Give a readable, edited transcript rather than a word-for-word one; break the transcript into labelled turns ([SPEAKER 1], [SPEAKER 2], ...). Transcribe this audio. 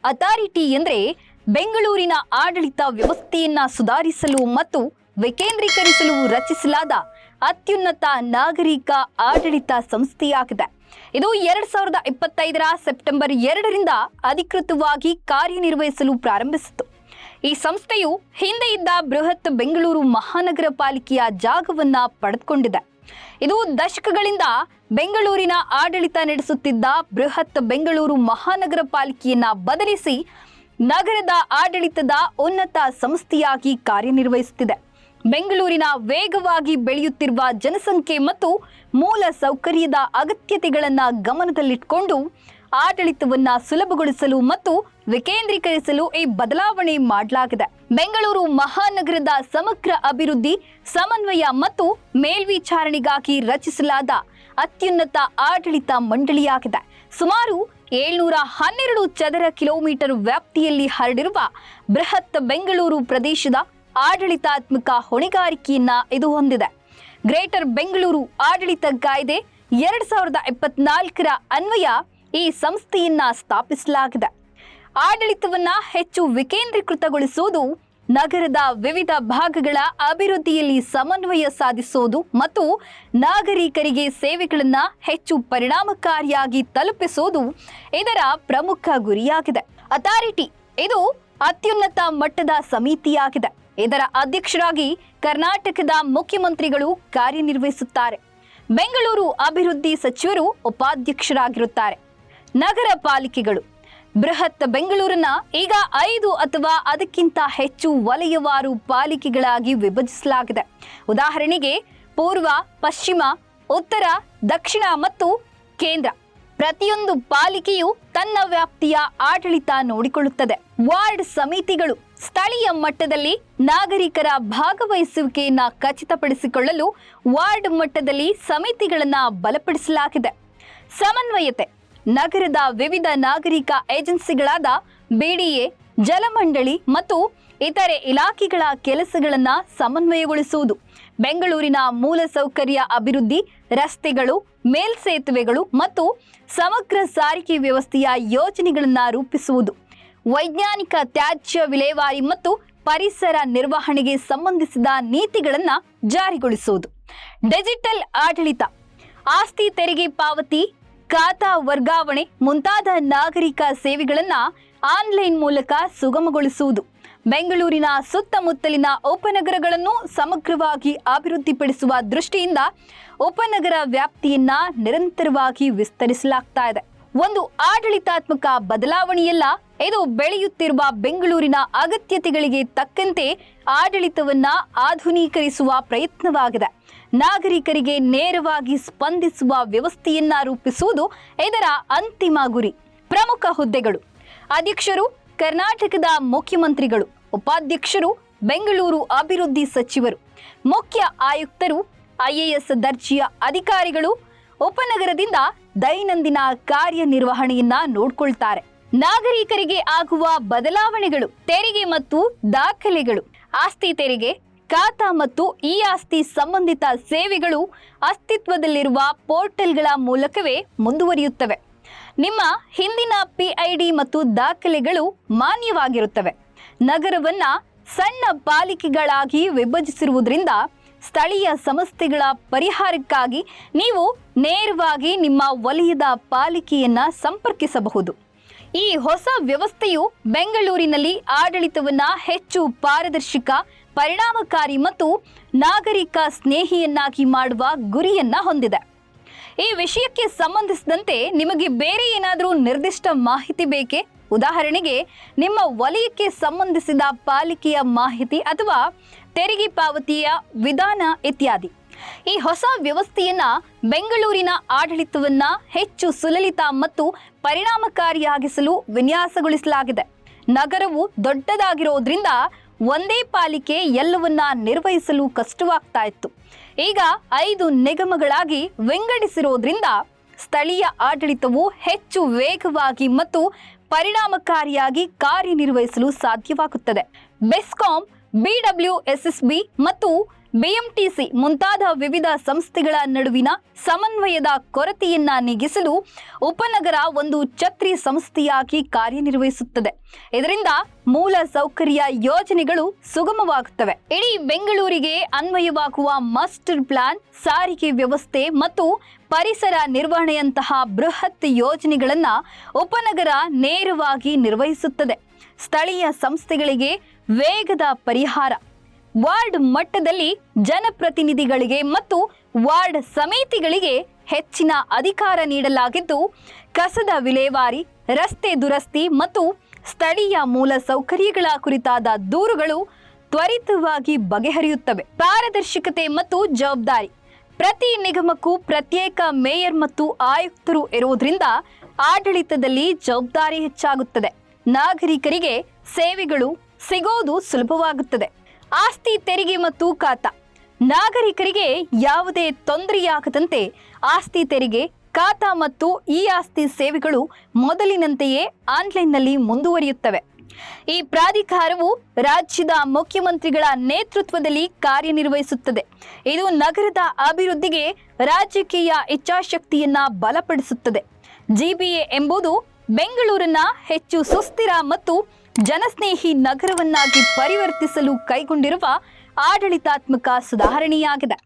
[SPEAKER 1] Authority ಎಂದರೆ ಬೆಂಗಳೂರಿನ ಆಡಳಿತ ವ್ಯವಸ್ಥೆಯನ್ನ ಸುಧಾರಿಸಲು ಮತ್ತು ವಿಕೇಂದ್ರೀಕರಿಸಲು ರಚಿಸಲಾದ ಅತ್ಯುನ್ನತ ನಾಗರಿಕ ಆಡಳಿತ ಸಂಸ್ಥೆಯಾಗಿದೆ. ಇದು 2025 ಸೆಪ್ಟೆಂಬರ್ 2ರಿಂದ ಅಧಿಕೃತವಾಗಿ ಕಾರ್ಯನಿರ್ವಹಿಸಲು ಪ್ರಾರಂಭಿಸಿತು. ಈ ಸಂಸ್ಥೆಯು ಹಿಂದೆ ಇದ್ದ ಬೃಹತ್ ಬೆಂಗಳೂರು ಮಹಾನಗರ ಪಾಲಿಕೆಯ ಜಾಗವನ್ನ ಪಡೆದುಕೊಂಡಿದೆ. ಇದು ದಶಕಗಳಿಂದ ಬೆಂಗಳೂರಿನ ಆಡಳಿತ ನಡೆಸುತ್ತಿದ್ದ ಬೃಹತ್ ಬೆಂಗಳೂರು ಮಹಾನಗರ ಪಾಲಿಕೆಯನ್ನ ಬದಲಿಸಿ ನಗರದ ಆಡಳಿತದ ಉನ್ನತ ಸಂಸ್ಥೆಯಾಗಿ ಕಾರ್ಯನಿರ್ವಹಿಸುತ್ತಿದೆ. ಬೆಂಗಳೂರಿನ ವೇಗವಾಗಿ ಬೆಳೆಯುತ್ತಿರುವ ಜನಸಂಖ್ಯೆ ಮತ್ತು ಮೂಲ ಸೌಕರ್ಯದ ಅಗತ್ಯತೆಗಳನ್ನು ಗಮನದಲ್ಲಿಟ್ಟುಕೊಂಡು ಆಡಳಿತವನ್ನ ಸುಲಭಗೊಳಿಸಲು ಮತ್ತು ವಿಕೇಂದ್ರೀಕರಿಸಲು ಈ ಬದಲಾವಣೆ ಮಾಡಲಾಗಿದೆ. ಬೆಂಗಳೂರು ಮಹಾನಗರದ ಸಮಗ್ರ ಅಭಿವೃದ್ಧಿ, ಸಮನ್ವಯ ಮತ್ತು ಮೇಲ್ವಿಚಾರಣೆಗಾಗಿ ರಚಿಸಲಾದ ಅತ್ಯುನ್ನತ ಆಡಳಿತ ಮಂಡಳಿಯಾಗಿದೆ. ಸುಮಾರು 712 ಚದರ ಕಿಲೋಮೀಟರ್ ವ್ಯಾಪ್ತಿಯಲ್ಲಿ ಹರಡಿರುವ ಬೃಹತ್ ಬೆಂಗಳೂರು ಪ್ರದೇಶದ ಆಡಳಿತಾತ್ಮಕ ಹೊಣೆಗಾರಿಕೆಯನ್ನ ಇದು ಹೊಂದಿದೆ. ಗ್ರೇಟರ್ ಬೆಂಗಳೂರು ಆಡಳಿತ ಕಾಯ್ದೆ 2024ರ ಅನ್ವಯ ಈ ಸಂಸ್ಥೆಯನ್ನ ಸ್ಥಾಪಿಸಲಾಗಿದೆ. ಆಡಳಿತವನ್ನ ಹೆಚ್ಚು ವಿಕೇಂದ್ರೀಕೃತಗೊಳಿಸುವುದು, ನಗರದ ವಿವಿಧ ಭಾಗಗಳ ಅಭಿವೃದ್ಧಿಯಲ್ಲಿ ಸಮನ್ವಯ ಸಾಧಿಸುವುದು ಮತ್ತು ನಾಗರಿಕರಿಗೆ ಸೇವೆಗಳನ್ನ ಹೆಚ್ಚು ಪರಿಣಾಮಕಾರಿಯಾಗಿ ತಲುಪಿಸುವುದು ಇದರ ಪ್ರಮುಖ ಗುರಿಯಾಗಿದೆ. ಅಥಾರಿಟಿ ಇದು ಅತ್ಯುನ್ನತ ಮಟ್ಟದ ಸಮಿತಿಯಾಗಿದೆ. ಇದರ ಅಧ್ಯಕ್ಷರಾಗಿ ಕರ್ನಾಟಕದ ಮುಖ್ಯಮಂತ್ರಿಗಳು ಕಾರ್ಯನಿರ್ವಹಿಸುತ್ತಾರೆ. ಬೆಂಗಳೂರು ಅಭಿವೃದ್ಧಿ ಸಚಿವರು ಉಪಾಧ್ಯಕ್ಷರಾಗಿರುತ್ತಾರೆ. ನಗರ ಪಾಲಿಕೆಗಳು ಬೃಹತ್ ಬೆಂಗಳೂರನ್ನ ಈಗ 5 ಅಥವಾ ಅದಕ್ಕಿಂತ ಹೆಚ್ಚು ವಲಯವಾರು ಪಾಲಿಕೆಗಳಾಗಿ ವಿಭಜಿಸಲಾಗಿದೆ. ಉದಾಹರಣೆಗೆ ಪೂರ್ವ, ಪಶ್ಚಿಮ, ಉತ್ತರ, ದಕ್ಷಿಣ ಮತ್ತು ಕೇಂದ್ರ. ಪ್ರತಿಯೊಂದು ಪಾಲಿಕೆಯು ತನ್ನ ವ್ಯಾಪ್ತಿಯ ಆಡಳಿತ ನೋಡಿಕೊಳ್ಳುತ್ತದೆ. ವಾರ್ಡ್ ಸಮಿತಿಗಳು ಸ್ಥಳೀಯ ಮಟ್ಟದಲ್ಲಿ ನಾಗರಿಕರ ಭಾಗವಹಿಸುವಿಕೆಯನ್ನ ಖಚಿತಪಡಿಸಿಕೊಳ್ಳಲು ವಾರ್ಡ್ ಮಟ್ಟದಲ್ಲಿ ಸಮಿತಿಗಳನ್ನ ಬಲಪಡಿಸಲಾಗಿದೆ. ಸಮನ್ವಯತೆ ನಗರದ ವಿವಿಧ ನಾಗರಿಕ ಏಜೆನ್ಸಿಗಳಾದ ಬಿಡಿಎ, ಜಲಮಂಡಳಿ ಮತ್ತು ಇತರೆ ಇಲಾಖೆಗಳ ಕೆಲಸಗಳನ್ನ ಸಮನ್ವಯಗೊಳಿಸುವುದು. ಬೆಂಗಳೂರಿನ ಮೂಲಸೌಕರ್ಯ ಅಭಿವೃದ್ಧಿ, ರಸ್ತೆಗಳು, ಮೇಲ್ಸೇತುವೆಗಳು ಮತ್ತು ಸಮಗ್ರ ಸಾರಿಗೆ ವ್ಯವಸ್ಥೆಯ ಯೋಜನೆಗಳನ್ನು ರೂಪಿಸುವುದು. ವೈಜ್ಞಾನಿಕ ತ್ಯಾಜ್ಯ ವಿಲೇವಾರಿ ಮತ್ತು ಪರಿಸರ ನಿರ್ವಹಣೆಗೆ ಸಂಬಂಧಿಸಿದ ನೀತಿಗಳನ್ನು ಜಾರಿಗೊಳಿಸುವುದು. ಡಿಜಿಟಲ್ ಆಡಳಿತ ಆಸ್ತಿ ತೆರಿಗೆ ಪಾವತಿ, ಖಾತಾ ವರ್ಗಾವಣೆ ಮುಂತಾದ ನಾಗರಿಕ ಸೇವೆಗಳನ್ನು ಆನ್ಲೈನ್ ಮೂಲಕ ಸುಗಮಗೊಳಿಸುವುದು. ಬೆಂಗಳೂರಿನ ಸುತ್ತಮುತ್ತಲಿನ ಉಪನಗರಗಳನ್ನು ಸಮಗ್ರವಾಗಿ ಅಭಿವೃದ್ಧಿಪಡಿಸುವ ದೃಷ್ಟಿಯಿಂದ ಉಪನಗರ ವ್ಯಾಪ್ತಿಯನ್ನ ನಿರಂತರವಾಗಿ ವಿಸ್ತರಿಸಲಾಗ್ತಾ ಇದೆ. ಒಂದು ಆಡಳಿತಾತ್ಮಕ ಬದಲಾವಣೆಯಲ್ಲ, ಇದು ಬೆಳೆಯುತ್ತಿರುವ ಬೆಂಗಳೂರಿನ ಅಗತ್ಯತೆಗಳಿಗೆ ತಕ್ಕಂತೆ ಆಡಳಿತವನ್ನ ಆಧುನೀಕರಿಸುವ ಪ್ರಯತ್ನವಾಗಿದೆ. ನಾಗರಿಕರಿಗೆ ನೇರವಾಗಿ ಸ್ಪಂದಿಸುವ ವ್ಯವಸ್ಥೆಯನ್ನ ರೂಪಿಸುವುದು ಇದರ ಅಂತಿಮ ಗುರಿ. ಪ್ರಮುಖ ಹುದ್ದೆಗಳು: ಅಧ್ಯಕ್ಷರು ಕರ್ನಾಟಕದ ಮುಖ್ಯಮಂತ್ರಿಗಳು, ಉಪಾಧ್ಯಕ್ಷರು ಬೆಂಗಳೂರು ಅಭಿವೃದ್ಧಿ ಸಚಿವರು, ಮುಖ್ಯ ಆಯುಕ್ತರು IAS ದರ್ಜೆಯ ಅಧಿಕಾರಿಗಳು ಉಪನಗರದಿಂದ ದೈನಂದಿನ ಕಾರ್ಯನಿರ್ವಹಣೆಯನ್ನ ನೋಡ್ಕೊಳ್ತಾರೆ. ನಾಗರಿಕರಿಗೆ ಆಗುವ ಬದಲಾವಣೆಗಳು: ತೆರಿಗೆ ಮತ್ತು ದಾಖಲೆಗಳು, ಆಸ್ತಿ ತೆರಿಗೆ, ಖಾತಾ ಮತ್ತು ಈ ಆಸ್ತಿ ಸಂಬಂಧಿತ ಸೇವೆಗಳು ಅಸ್ತಿತ್ವದಲ್ಲಿರುವ ಪೋರ್ಟಲ್ಗಳ ಮೂಲಕವೇ ಮುಂದುವರಿಯುತ್ತವೆ. ನಿಮ್ಮ ಹಿಂದಿನ PID ಮತ್ತು ದಾಖಲೆಗಳು ಮಾನ್ಯವಾಗಿರುತ್ತವೆ. ನಗರವನ್ನ ಸಣ್ಣ ಪಾಲಿಕೆಗಳಾಗಿ ವಿಭಜಿಸಿರುವುದರಿಂದ ಸ್ಥಳೀಯ ಸಮಸ್ಯೆಗಳ ಪರಿಹಾರಕ್ಕಾಗಿ ನೀವು ನೇರವಾಗಿ ನಿಮ್ಮ ವಲಯದ ಪಾಲಿಕೆಯನ್ನ ಸಂಪರ್ಕಿಸಬಹುದು. ಈ ಹೊಸ ವ್ಯವಸ್ಥೆಯು ಬೆಂಗಳೂರಿನಲ್ಲಿ ಆಡಳಿತವನ್ನ ಹೆಚ್ಚು ಪಾರದರ್ಶಕ, ಪರಿಣಾಮಕಾರಿ ಮತ್ತು ನಾಗರಿಕ ಸ್ನೇಹಿಯನ್ನಾಗಿ ಮಾಡುವ ಗುರಿಯನ್ನ ಹೊಂದಿದೆ. ಈ ವಿಷಯಕ್ಕೆ ಸಂಬಂಧಿಸಿದಂತೆ ನಿಮಗೆ ಬೇರೆ ಏನಾದರೂ ನಿರ್ದಿಷ್ಟ ಮಾಹಿತಿ ಬೇಕೇ? ಉದಾಹರಣೆಗೆ ನಿಮ್ಮ ವಲಯಕ್ಕೆ ಸಂಬಂಧಿಸಿದ ಪಾಲಿಕೆಯ ಮಾಹಿತಿ ಅಥವಾ ತೆರಿಗೆ ಪಾವತಿಯ ವಿಧಾನ ಇತ್ಯಾದಿ. ಈ ಹೊಸ ವ್ಯವಸ್ಥೆಯನ್ನ ಬೆಂಗಳೂರಿನ ಆಡಳಿತವನ್ನ ಹೆಚ್ಚು ಸುಲಲಿತ ಮತ್ತು ಪರಿಣಾಮಕಾರಿಯಾಗಿಸಲು ವಿನ್ಯಾಸಗೊಳಿಸಲಾಗಿದೆ. ನಗರವು ದೊಡ್ಡದಾಗಿರೋದ್ರಿಂದ ಒಂದೇ ಪಾಲಿಕೆ ಎಲ್ಲವನ್ನ ನಿರ್ವಹಿಸಲು ಕಷ್ಟವಾಗ್ತಾ ಇತ್ತು. ಈಗ 5 ನಿಗಮಗಳಾಗಿ ವಿಂಗಡಿಸಿರೋದ್ರಿಂದ ಸ್ಥಳೀಯ ಆಡಳಿತವು ಹೆಚ್ಚು ವೇಗವಾಗಿ ಮತ್ತು ಪರಿಣಾಮಕಾರಿಯಾಗಿ ಕಾರ್ಯನಿರ್ವಹಿಸಲು ಸಾಧ್ಯವಾಗುತ್ತದೆ. ಬೆಸ್ಕಾಂ BWSSB ಮತ್ತು BMTC ಮುಂತಾದ ವಿವಿಧ ಸಂಸ್ಥೆಗಳ ನಡುವಿನ ಸಮನ್ವಯದ ಕೊರತೆಯನ್ನ ನೀಗಿಸಲು ಉಪನಗರ ಒಂದು ಛತ್ರಿ ಸಂಸ್ಥೆಯಾಗಿ ಕಾರ್ಯನಿರ್ವಹಿಸುತ್ತದೆ. ಇದರಿಂದ ಮೂಲ ಸೌಕರ್ಯ ಯೋಜನೆಗಳು ಸುಗಮವಾಗುತ್ತವೆ. ಇಡೀ ಬೆಂಗಳೂರಿಗೆ ಅನ್ವಯವಾಗುವ ಮಾಸ್ಟರ್ ಪ್ಲಾನ್, ಸಾರಿಗೆ ವ್ಯವಸ್ಥೆ ಮತ್ತು ಪರಿಸರ ನಿರ್ವಹಣೆಯಂತಹ ಬೃಹತ್ ಯೋಜನೆಗಳನ್ನ ಉಪನಗರ ನೇರವಾಗಿ ನಿರ್ವಹಿಸುತ್ತದೆ. ಸ್ಥಳೀಯ ಸಂಸ್ಥೆಗಳಿಗೆ ವೇಗದ ಪರಿಹಾರ, ವಾರ್ಡ್ ಮಟ್ಟದಲ್ಲಿ ಜನಪ್ರತಿನಿಧಿಗಳಿಗೆ ಮತ್ತು ವಾರ್ಡ್ ಸಮಿತಿಗಳಿಗೆ ಹೆಚ್ಚಿನ ಅಧಿಕಾರ ನೀಡಲಾಗಿದ್ದು, ಕಸದ ವಿಲೇವಾರಿ, ರಸ್ತೆ ದುರಸ್ತಿ ಮತ್ತು ಸ್ಥಳೀಯ ಮೂಲ ಸೌಕರ್ಯಗಳ ಕುರಿತಾದ ದೂರುಗಳು ತ್ವರಿತವಾಗಿ ಬಗೆಹರಿಯುತ್ತವೆ. ಪಾರದರ್ಶಕತೆ ಮತ್ತು ಜವಾಬ್ದಾರಿ, ಪ್ರತಿ ನಿಗಮಕ್ಕೂ ಪ್ರತ್ಯೇಕ ಮೇಯರ್ ಮತ್ತು ಆಯುಕ್ತರು ಇರುವುದರಿಂದ ಆಡಳಿತದಲ್ಲಿ ಜವಾಬ್ದಾರಿ ಹೆಚ್ಚಾಗುತ್ತದೆ. ನಾಗರಿಕರಿಗೆ ಸೇವೆಗಳು ಸಿಗೋದು ಸುಲಭವಾಗುತ್ತದೆ. ಆಸ್ತಿ ತೆರಿಗೆ ಮತ್ತು ಖಾತಾ, ನಾಗರಿಕರಿಗೆ ಯಾವುದೇ ತೊಂದರೆಯಾಗದಂತೆ ಆಸ್ತಿ ತೆರಿಗೆ, ಖಾತಾ ಮತ್ತು ಆಸ್ತಿ ಸೇವೆಗಳು ಮೊದಲಿನಂತೆಯೇ ಆನ್ಲೈನ್ನಲ್ಲಿ ಮುಂದುವರಿಯುತ್ತವೆ. ಈ ಪ್ರಾಧಿಕಾರವು ರಾಜ್ಯದ ಮುಖ್ಯಮಂತ್ರಿಗಳ ನೇತೃತ್ವದಲ್ಲಿ ಕಾರ್ಯನಿರ್ವಹಿಸುತ್ತದೆ. ಇದು ನಗರದ ಅಭಿವೃದ್ಧಿಗೆ ರಾಜಕೀಯ ಇಚ್ಛಾಶಕ್ತಿಯನ್ನ ಬಲಪಡಿಸುತ್ತದೆ. GBA ಎಂಬುದು ಬೆಂಗಳೂರನ್ನ ಹೆಚ್ಚು ಸುಸ್ಥಿರ ಮತ್ತು ಜನಸ್ನೇಹಿ ನಗರವನ್ನಾಗಿ ಪರಿವರ್ತಿಸಲು ಕೈಗೊಂಡಿರುವ ಆಡಳಿತಾತ್ಮಕ ಸುಧಾರಣೆಯಾಗಿದೆ.